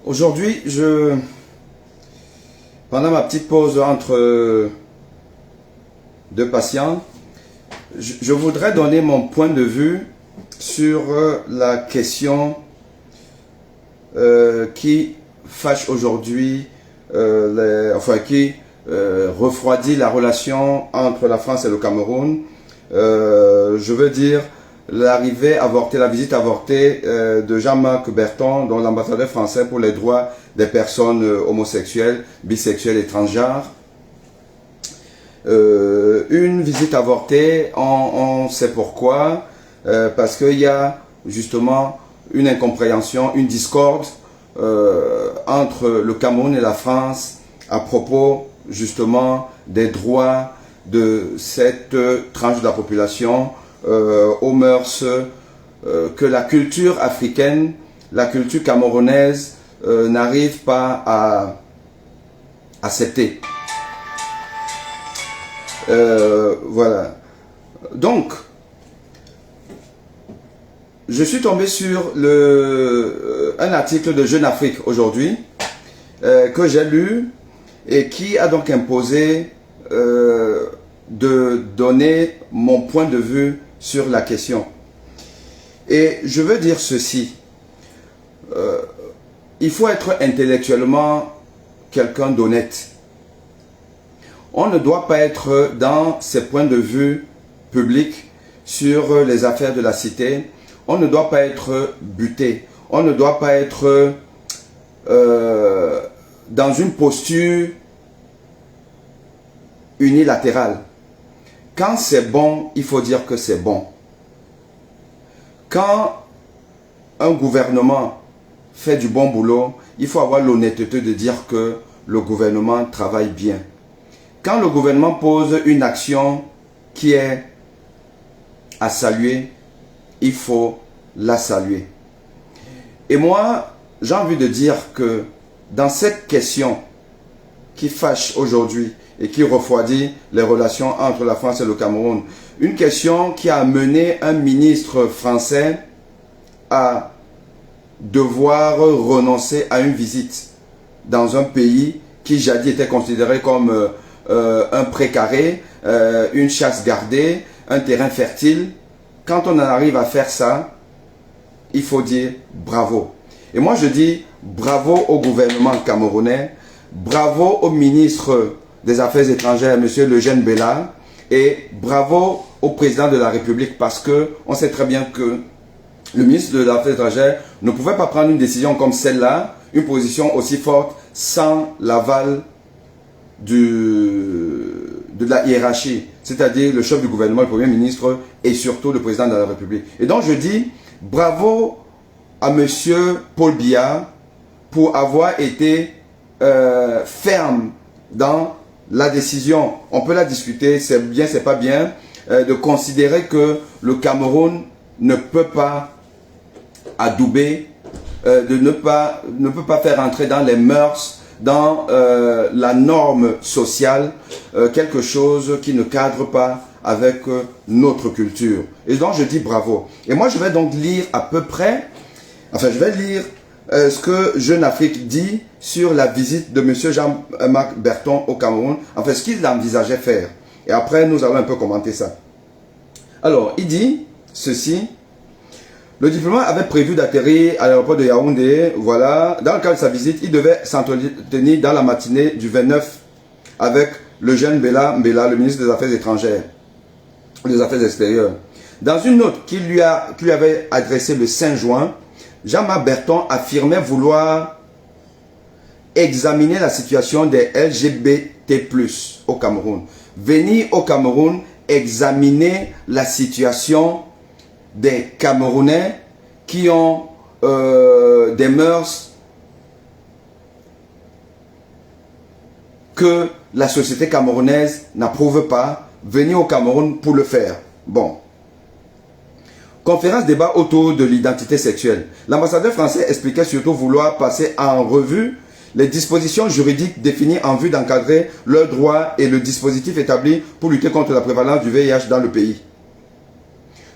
Aujourd'hui, pendant ma petite pause entre deux patients, je voudrais donner mon point de vue sur la question qui fâche aujourd'hui, qui refroidit la relation entre la France et le Cameroun. Je veux dire l'arrivée avortée, la visite avortée de Jean-Marc Berton, dont l'ambassadeur français pour les droits des personnes homosexuelles, bisexuelles et transgenres. Une visite avortée, on sait pourquoi, parce qu'il y a justement une incompréhension, une discorde entre le Cameroun et la France à propos justement des droits de cette tranche de la population aux mœurs que la culture africaine, la culture camerounaise n'arrive pas à accepter. Voilà. Donc, je suis tombé sur un article de Jeune Afrique aujourd'hui que j'ai lu et qui a donc imposé de donner mon point de vue sur la question. Et je veux dire ceci. Il faut être intellectuellement quelqu'un d'honnête. On ne doit pas être dans ses points de vue publics sur les affaires de la cité. On ne doit pas être buté. On ne doit pas être dans une posture unilatérale. Quand c'est bon, il faut dire que c'est bon. Quand un gouvernement fait du bon boulot, il faut avoir l'honnêteté de dire que le gouvernement travaille bien. Quand le gouvernement pose une action qui est à saluer, il faut la saluer. Et moi, j'ai envie de dire que dans cette question qui fâche aujourd'hui et qui refroidit les relations entre la France et le Cameroun, une question qui a amené un ministre français à devoir renoncer à une visite dans un pays qui jadis était considéré comme un précaré, une chasse gardée, un terrain fertile. Quand on en arrive à faire ça, il faut dire bravo. Et moi je dis bravo au gouvernement camerounais, bravo au ministre des Affaires étrangères, M. Eugène Bella, et bravo au président de la République, parce que on sait très bien que le ministre des Affaires étrangères ne pouvait pas prendre une décision comme celle-là, une position aussi forte, sans l'aval de la hiérarchie, c'est-à-dire le chef du gouvernement, le Premier ministre et surtout le président de la République. Et donc je dis bravo à M. Paul Biya pour avoir été ferme dans la décision. On peut la discuter, c'est bien, c'est pas bien, de considérer que le Cameroun ne peut pas adouber, ne peut pas faire entrer dans les mœurs, dans la norme sociale, quelque chose qui ne cadre pas avec notre culture. Et donc je dis bravo. Et moi je vais donc lire à peu près, je vais lire ce que Jeune Afrique dit sur la visite de M. Jean-Marc Berton au Cameroun, ce qu'il envisageait faire. Et après nous allons un peu commenter ça. Alors il dit ceci. Le diplomate avait prévu d'atterrir à l'aéroport de Yaoundé. Voilà. Dans le cadre de sa visite, il devait s'entretenir dans la matinée du 29 avec le jeune Bella, le ministre des Affaires étrangères, des Affaires extérieures. Dans une note qu'il lui avait adressée le 5 juin, Jean-Marc Berton affirmait vouloir examiner la situation des LGBT+ au Cameroun. Venir au Cameroun examiner la situation des Camerounais qui ont des mœurs que la société camerounaise n'approuve pas, venir au Cameroun pour le faire. Bon. Conférence débat autour de l'identité sexuelle. L'ambassadeur français expliquait surtout vouloir passer en revue les dispositions juridiques définies en vue d'encadrer leurs droits et le dispositif établi pour lutter contre la prévalence du VIH dans le pays.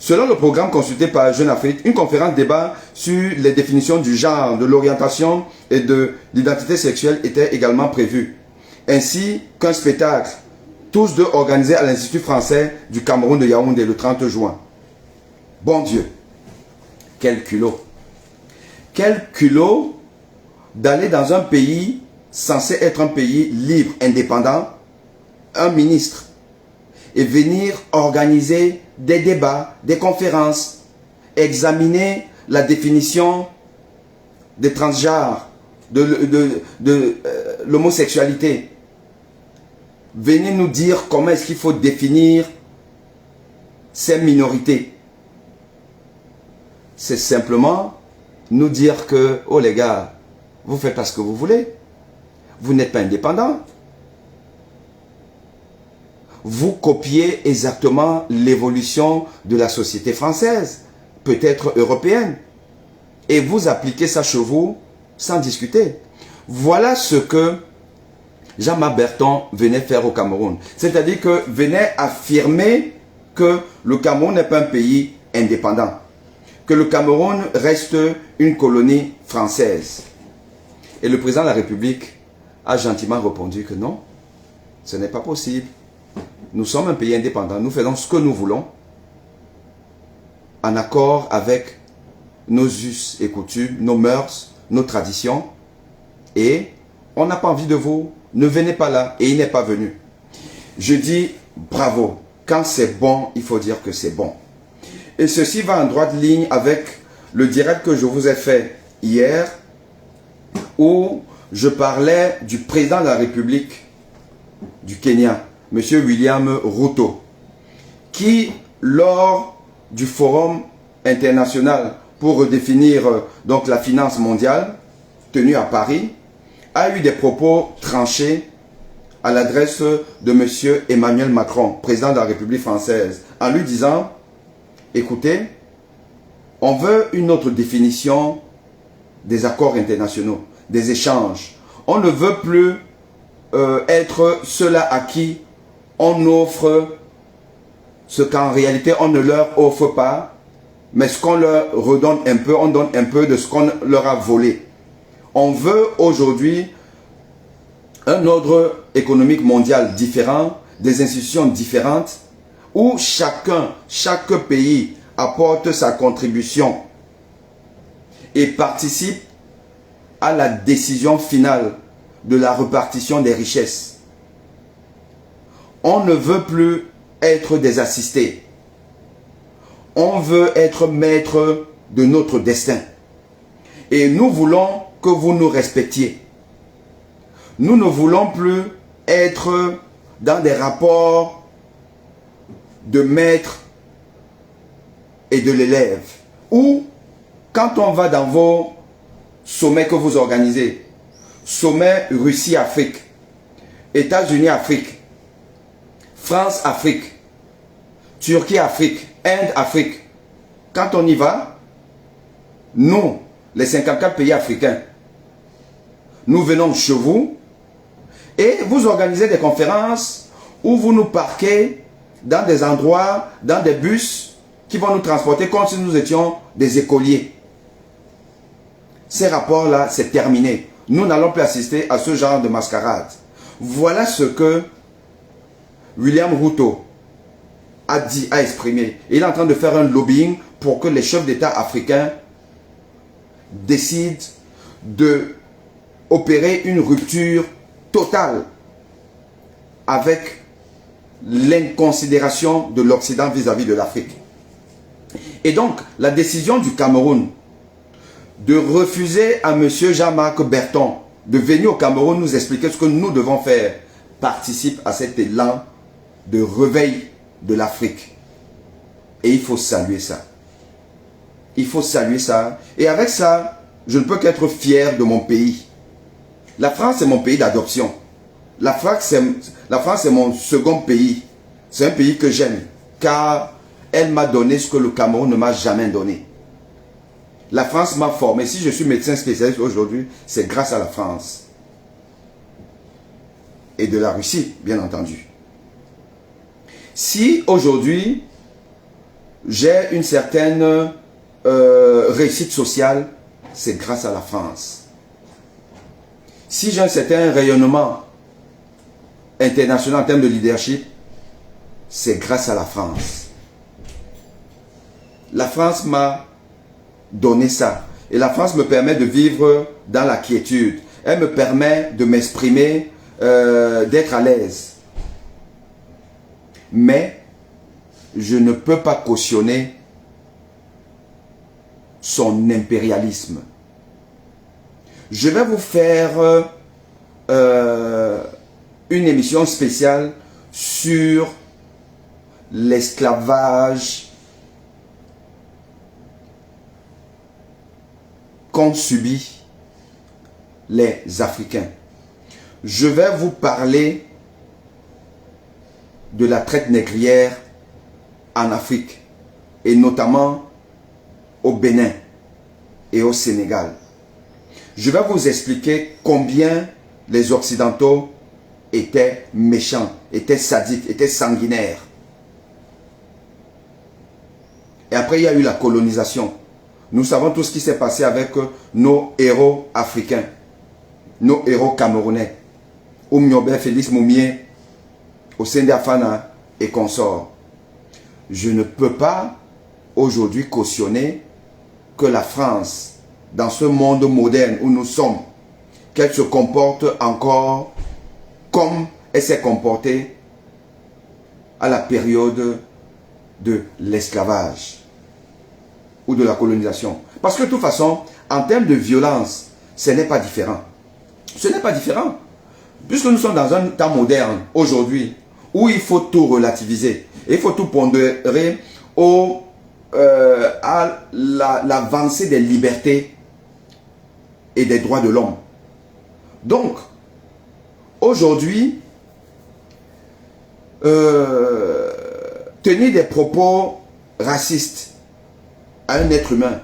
Selon le programme consulté par Jeune Afrique, une conférence débat sur les définitions du genre, de l'orientation et de l'identité sexuelle était également prévue, ainsi qu'un spectacle, tous deux organisés à l'Institut français du Cameroun de Yaoundé le 30 juin. Bon Dieu, quel culot! Quel culot d'aller dans un pays censé être un pays libre, indépendant, un ministre, et venir organiser des débats, des conférences, examiner la définition des transgenres, de l'homosexualité. Venez nous dire comment est-ce qu'il faut définir ces minorités. C'est simplement nous dire que, oh les gars, vous faites pas ce que vous voulez. Vous n'êtes pas indépendant. Vous copiez exactement l'évolution de la société française, peut-être européenne. Et vous appliquez ça chez vous sans discuter. Voilà ce que Jean-Marc Berton venait faire au Cameroun. C'est-à-dire que venait affirmer que le Cameroun n'est pas un pays indépendant. Que le Cameroun reste une colonie française. Et le président de la République a gentiment répondu que non, ce n'est pas possible. Nous sommes un pays indépendant, nous faisons ce que nous voulons, en accord avec nos us et coutumes, nos mœurs, nos traditions, et on n'a pas envie de vous, ne venez pas là, et il n'est pas venu. Je dis bravo, quand c'est bon, il faut dire que c'est bon. Et ceci va en droite ligne avec le direct que je vous ai fait hier, où je parlais du président de la République du Kenya, M. William Ruto, qui, lors du forum international pour redéfinir donc la finance mondiale, tenu à Paris, a eu des propos tranchés à l'adresse de M. Emmanuel Macron, président de la République française, en lui disant, écoutez, on veut une autre définition des accords internationaux, des échanges. On ne veut plus être ceux-là à qui on offre ce qu'en réalité on ne leur offre pas, mais ce qu'on leur redonne un peu, on donne un peu de ce qu'on leur a volé. On veut aujourd'hui un ordre économique mondial différent, des institutions différentes, où chaque pays apporte sa contribution et participe à la décision finale de la répartition des richesses. On ne veut plus être des assistés. On veut être maître de notre destin. Et nous voulons que vous nous respectiez. Nous ne voulons plus être dans des rapports de maître et de l'élève. Ou quand on va dans vos sommets que vous organisez, sommet Russie-Afrique, États-Unis-Afrique, France-Afrique, Turquie-Afrique, Inde-Afrique. Quand on y va, nous, les 54 pays africains, nous venons chez vous et vous organisez des conférences où vous nous parquez dans des endroits, dans des bus qui vont nous transporter comme si nous étions des écoliers. Ces rapports-là, c'est terminé. Nous n'allons plus assister à ce genre de mascarade. Voilà ce que William Ruto a dit, a exprimé. Il est en train de faire un lobbying pour que les chefs d'État africains décident de opérer une rupture totale avec l'inconsidération de l'Occident vis-à-vis de l'Afrique. Et donc, la décision du Cameroun de refuser à M. Jean-Marc Berton de venir au Cameroun nous expliquer ce que nous devons faire participe à cet élan de réveil de l'Afrique. Et il faut saluer ça. Il faut saluer ça. Et avec ça, je ne peux qu'être fier de mon pays. La France est mon pays d'adoption. La France est mon second pays. C'est un pays que j'aime. Car elle m'a donné ce que le Cameroun ne m'a jamais donné. La France m'a formé. Si je suis médecin spécialiste aujourd'hui, c'est grâce à la France. Et de la Russie, bien entendu. Si aujourd'hui, j'ai une certaine réussite sociale, c'est grâce à la France. Si j'ai un certain rayonnement international en termes de leadership, c'est grâce à la France. La France m'a donné ça. Et la France me permet de vivre dans la quiétude. Elle me permet de m'exprimer, d'être à l'aise. Mais je ne peux pas cautionner son impérialisme. Je vais vous faire une émission spéciale sur l'esclavage qu'ont subi les Africains. Je vais vous parler de la traite négrière en Afrique et notamment au Bénin et au Sénégal. Je vais vous expliquer combien les Occidentaux étaient méchants, étaient sadiques, étaient sanguinaires. Et après, il y a eu la colonisation. Nous savons tout ce qui s'est passé avec nos héros africains, nos héros camerounais. Oumniobé, Félix Moumié, Osende Afana et consorts. Je ne peux pas aujourd'hui cautionner que la France, dans ce monde moderne où nous sommes, qu'elle se comporte encore comme elle s'est comportée à la période de l'esclavage ou de la colonisation. Parce que de toute façon, en termes de violence, ce n'est pas différent. Ce n'est pas différent. Puisque nous sommes dans un temps moderne, aujourd'hui, où il faut tout relativiser. Et il faut tout pondérer à l'avancée des libertés et des droits de l'homme. Donc, aujourd'hui, tenir des propos racistes à un être humain,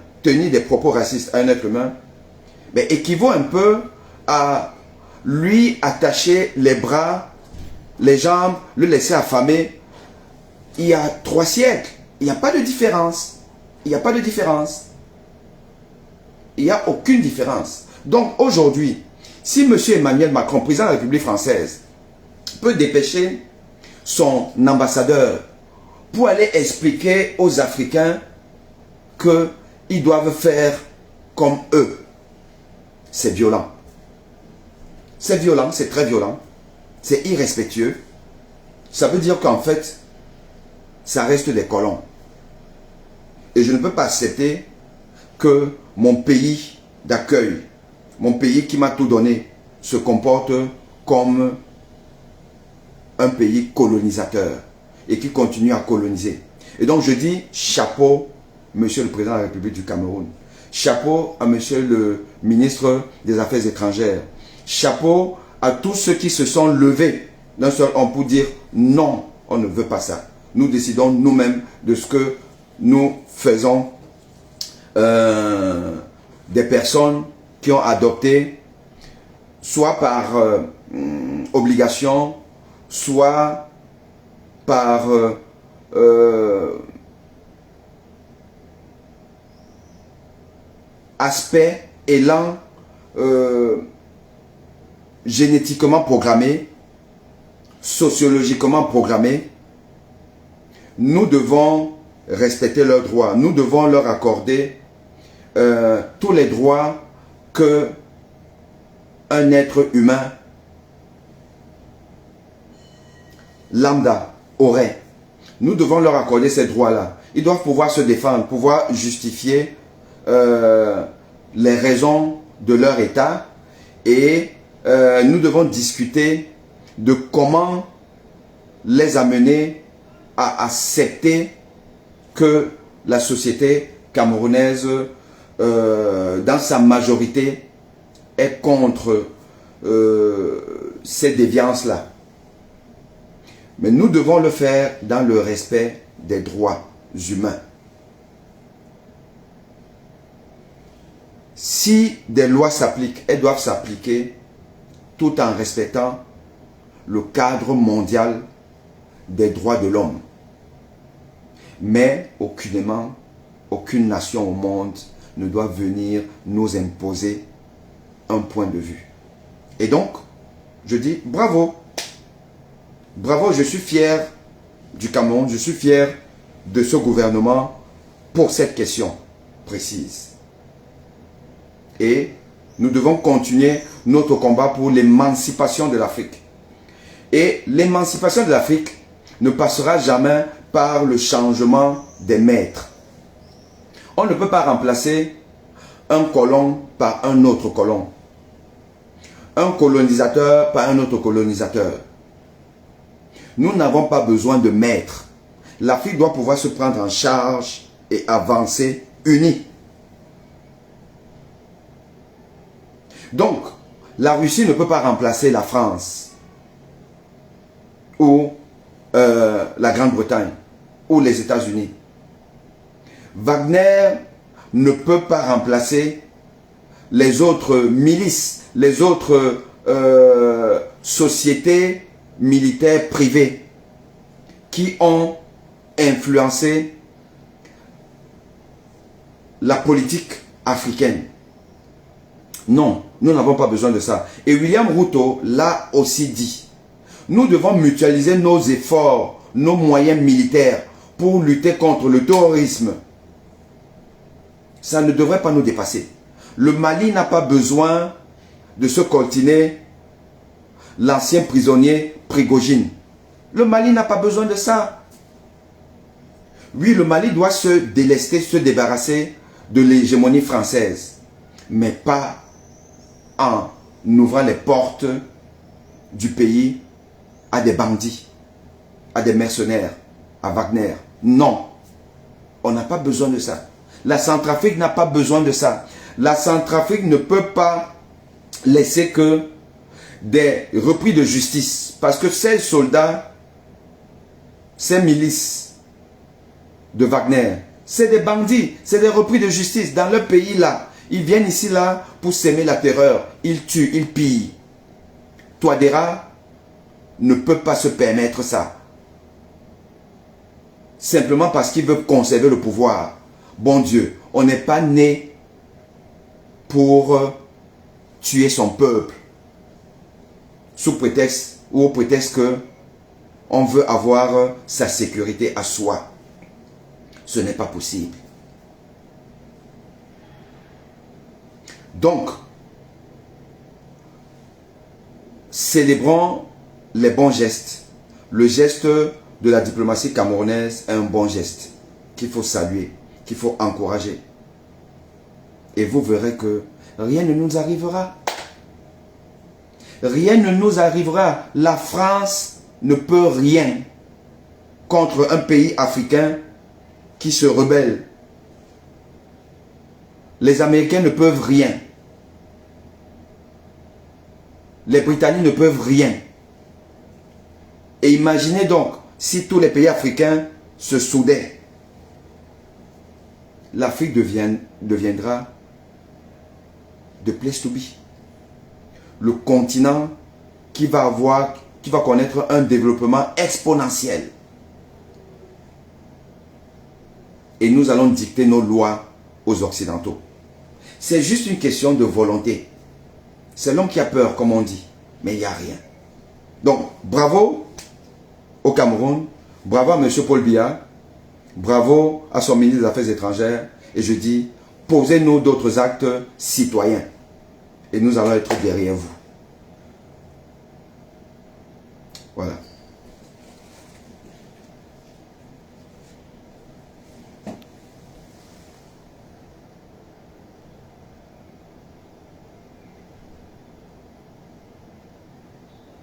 mais équivaut un peu à lui attacher les bras, les jambes, le laisser affamer. Il y a 3 siècles, il n'y a pas de différence. Il n'y a pas de différence. Il n'y a aucune différence. Donc aujourd'hui, si M. Emmanuel Macron, président de la République française, peut dépêcher son ambassadeur pour aller expliquer aux Africains qu'ils doivent faire comme eux, c'est violent. C'est violent, c'est très violent. C'est irrespectueux. Ça veut dire qu'en fait, ça reste des colons. Et je ne peux pas accepter que mon pays d'accueil, mon pays qui m'a tout donné, se comporte comme un pays colonisateur et qui continue à coloniser. Et donc je dis chapeau, Monsieur le Président de la République du Cameroun. Chapeau à Monsieur le Ministre des Affaires étrangères. Chapeau à tous ceux qui se sont levés d'un seul homme pour dire non, on ne veut pas ça. Nous décidons nous-mêmes de ce que nous faisons. Des personnes qui ont adopté, soit par obligation, soit par aspect, élan génétiquement programmé, sociologiquement programmé. Nous devons respecter leurs droits. Nous devons leur accorder tous les droits que un être humain lambda aurait. Nous devons leur accorder ces droits-là. Ils doivent pouvoir se défendre, pouvoir justifier les raisons de leur état et nous devons discuter de comment les amener à accepter que la société camerounaise, dans sa majorité, est contre ces déviances-là. Mais nous devons le faire dans le respect des droits humains. Si des lois s'appliquent, elles doivent s'appliquer tout en respectant le cadre mondial des droits de l'homme. Mais aucunement, aucune nation au monde ne doit venir nous imposer un point de vue. Et donc, je dis bravo. Bravo, je suis fier du Cameroun, je suis fier de ce gouvernement pour cette question précise. Et nous devons continuer notre combat pour l'émancipation de l'Afrique. Et l'émancipation de l'Afrique ne passera jamais par le changement des maîtres. On ne peut pas remplacer un colon par un autre colon. Un colonisateur par un autre colonisateur. Nous n'avons pas besoin de maîtres. L'Afrique doit pouvoir se prendre en charge et avancer unie. Donc, la Russie ne peut pas remplacer la France ou la Grande-Bretagne ou les États-Unis. Wagner ne peut pas remplacer les autres milices, les autres sociétés militaires privées qui ont influencé la politique africaine. Non, nous n'avons pas besoin de ça. Et William Ruto l'a aussi dit. Nous devons mutualiser nos efforts, nos moyens militaires pour lutter contre le terrorisme. Ça ne devrait pas nous dépasser. Le Mali n'a pas besoin de se coltiner l'ancien prisonnier Prigojine. Le Mali n'a pas besoin de ça. Oui, le Mali doit se délester, se débarrasser de l'hégémonie française, mais pas en ouvrant les portes du pays à des bandits, à des mercenaires, à Wagner. Non, on n'a pas besoin de ça. La Centrafrique n'a pas besoin de ça. La Centrafrique ne peut pas laisser que des repris de justice, parce que ces soldats, ces milices de Wagner, c'est des bandits, c'est des repris de justice dans leur pays là. Ils viennent ici là pour s'aimer la terreur. Ils tuent, ils pillent. Touadéra ne peut pas se permettre ça. Simplement parce qu'il veut conserver le pouvoir. Bon Dieu, on n'est pas né pour tuer son peuple sous prétexte ou au prétexte que on veut avoir sa sécurité à soi. Ce n'est pas possible. Donc, célébrons les bons gestes. Le geste de la diplomatie camerounaise est un bon geste qu'il faut saluer, qu'il faut encourager. Et vous verrez que rien ne nous arrivera. Rien ne nous arrivera. La France ne peut rien contre un pays africain qui se rebelle. Les Américains ne peuvent rien. Les Britanniques ne peuvent rien. Et imaginez donc, si tous les pays africains se soudaient, l'Afrique deviendra de place to be. Le continent qui va connaître un développement exponentiel. Et nous allons dicter nos lois aux Occidentaux. C'est juste une question de volonté. C'est l'homme qui a peur, comme on dit. Mais il n'y a rien. Donc, bravo au Cameroun. Bravo à M. Paul Biya. Bravo à son ministre des Affaires étrangères. Et je dis, posez-nous d'autres actes citoyens. Et nous allons être derrière vous. Voilà.